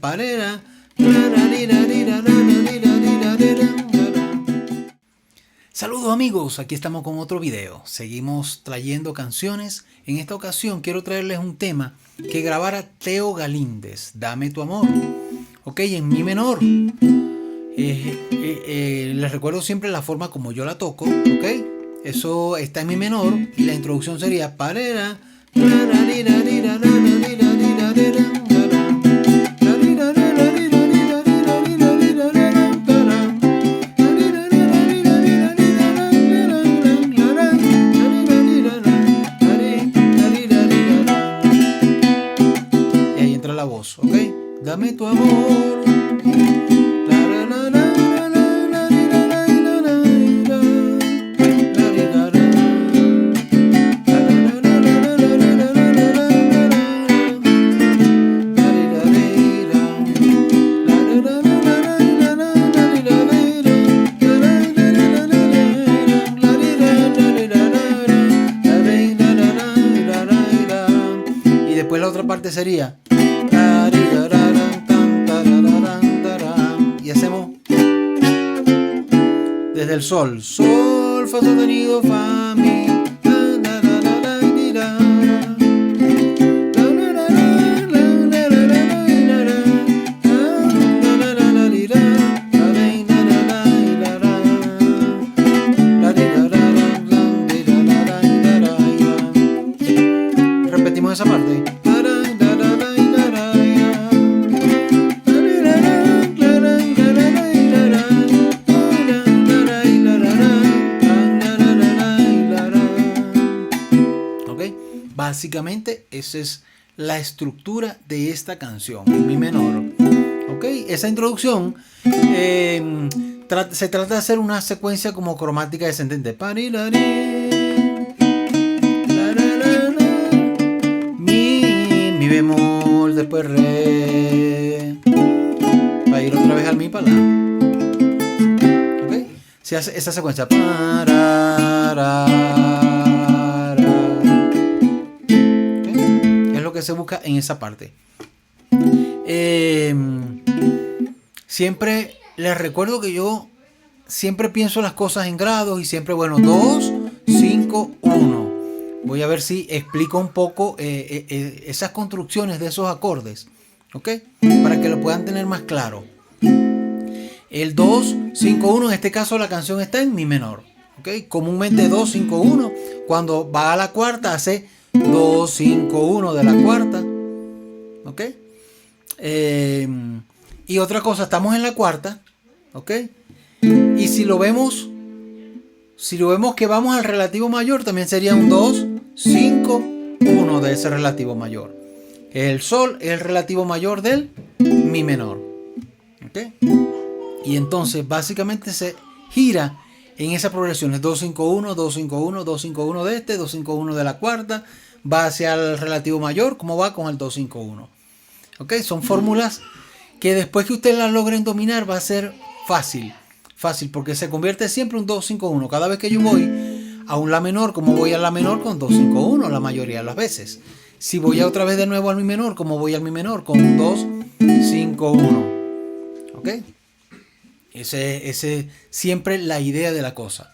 Parera. Saludos amigos, aquí estamos con otro video. Seguimos trayendo canciones. En esta ocasión quiero traerles un tema que grabara Teo Galíndez, Dame tu amor. Ok, en mi menor. Les recuerdo siempre la forma como yo la toco. Ok, eso está en mi menor y la introducción sería parera. La voz, ok, dame tu amor. Y después la otra parte sería y hacemos desde el sol, sol, fa sostenido, fa, mi, repetimos esa parte. Básicamente esa es la estructura de esta canción, en mi menor. Ok, esa introducción se trata de hacer una secuencia como cromática descendente. Mi bemol, después re. Va a ir otra vez al mi para la. Ok, se hace esa secuencia. Que se busca en esa parte. Siempre les recuerdo que yo siempre pienso las cosas en grados y siempre, bueno, 2, 5, 1. Voy a ver si explico un poco esas construcciones de esos acordes, ¿ok? Para que lo puedan tener más claro. El 2, 5, 1, en este caso la canción está en mi menor, ¿ok? Comúnmente 2, 5, 1. Cuando va a la cuarta hace 2, 5, 1 de la cuarta. ¿Ok? Y otra cosa, estamos en la cuarta. ¿Ok? Y si lo vemos que vamos al relativo mayor, también sería un 2, 5, 1 de ese relativo mayor. El sol es el relativo mayor del mi menor. ¿Ok? Y entonces básicamente se gira en esas progresiones 2, 5, 1, 2, 5, 1, 2, 5, 1 de este, 2, 5, 1 de la cuarta, va hacia el relativo mayor, como va con el 2, 5, 1. ¿Ok? Son fórmulas que después que ustedes las logren dominar va a ser fácil, porque se convierte siempre en un 2, 5, 1. Cada vez que yo voy a un la menor, como voy a la menor con 2, 5, 1 la mayoría de las veces. Si voy a otra vez de nuevo al mi menor, como voy al mi menor con un 2, 5, 1. ¿Ok? Ese siempre la idea de la cosa.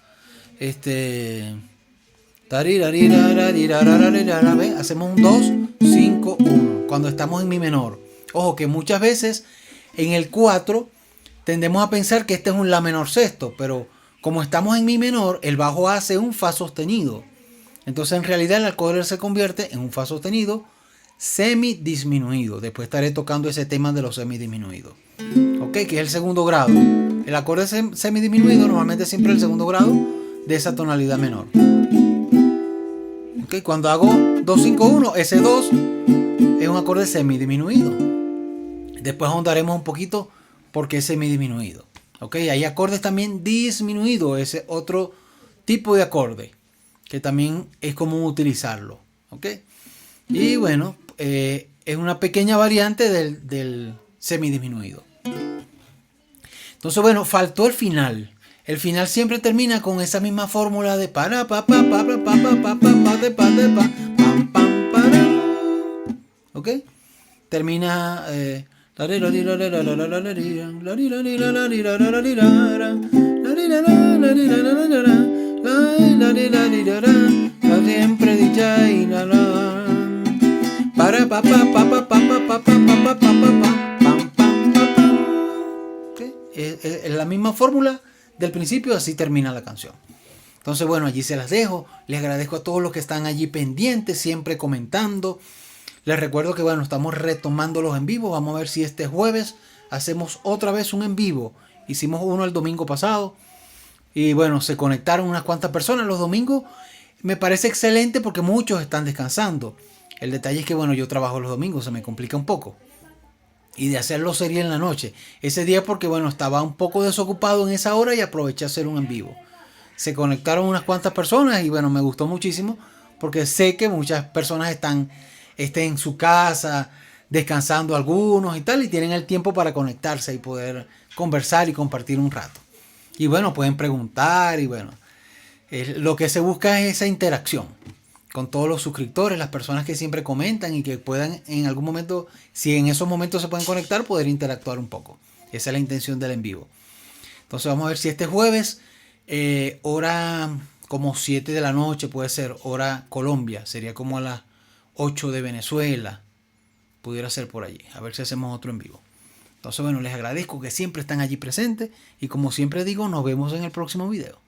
Hacemos un 2, 5, 1 cuando estamos en mi menor. Ojo que muchas veces en el 4 tendemos a pensar que este es un la menor sexto, pero como estamos en mi menor, el bajo hace un fa sostenido. Entonces en realidad el acorde se convierte en un fa sostenido semidisminuido. Después estaré tocando ese tema de los semidisminuidos. Ok, que es el segundo grado. El acorde semidisminuido normalmente siempre es el segundo grado de esa tonalidad menor. Ok, cuando hago 2, 5, 1, ese 2 es un acorde semidisminuido. Después ahondaremos un poquito porque es semidisminuido. Ok, hay acordes también disminuidos, ese otro tipo de acorde que también es común utilizarlo. Ok, y bueno, es una pequeña variante del semidisminuido. Entonces, bueno, faltó el final. El final siempre termina con esa misma fórmula de para pa pa pa pa pa pa pa pa de pa de pa pam pam para. ¿Ok? Termina Siempre dicha y la la. Para pa pa pa pa pa pa pa pa pa pa pa pa. Es la misma fórmula del principio, así termina la canción. Entonces, bueno, allí se las dejo. Les agradezco a todos los que están allí pendientes, siempre comentando. Les recuerdo que, bueno, estamos retomando los en vivo. Vamos a ver si este jueves hacemos otra vez un en vivo. Hicimos uno el domingo pasado. Y bueno, se conectaron unas cuantas personas. Los domingos me parece excelente porque muchos están descansando. El detalle es que, bueno, yo trabajo los domingos, se me complica un poco. Y de hacerlo sería en la noche. Ese día porque, bueno, estaba un poco desocupado en esa hora y aproveché a hacer un en vivo. Se conectaron unas cuantas personas y, bueno, me gustó muchísimo porque sé que muchas personas estén en su casa, descansando algunos y tal, y tienen el tiempo para conectarse y poder conversar y compartir un rato. Y, bueno, pueden preguntar y, bueno, lo que se busca es esa interacción con todos los suscriptores, las personas que siempre comentan y que puedan en algún momento, si en esos momentos se pueden conectar, poder interactuar un poco. Esa es la intención del en vivo. Entonces vamos a ver si este jueves, hora como 7 de la noche, puede ser hora Colombia, sería como a las 8 de Venezuela, pudiera ser por allí, a ver si hacemos otro en vivo. Entonces, bueno, les agradezco que siempre están allí presentes y, como siempre digo, nos vemos en el próximo video.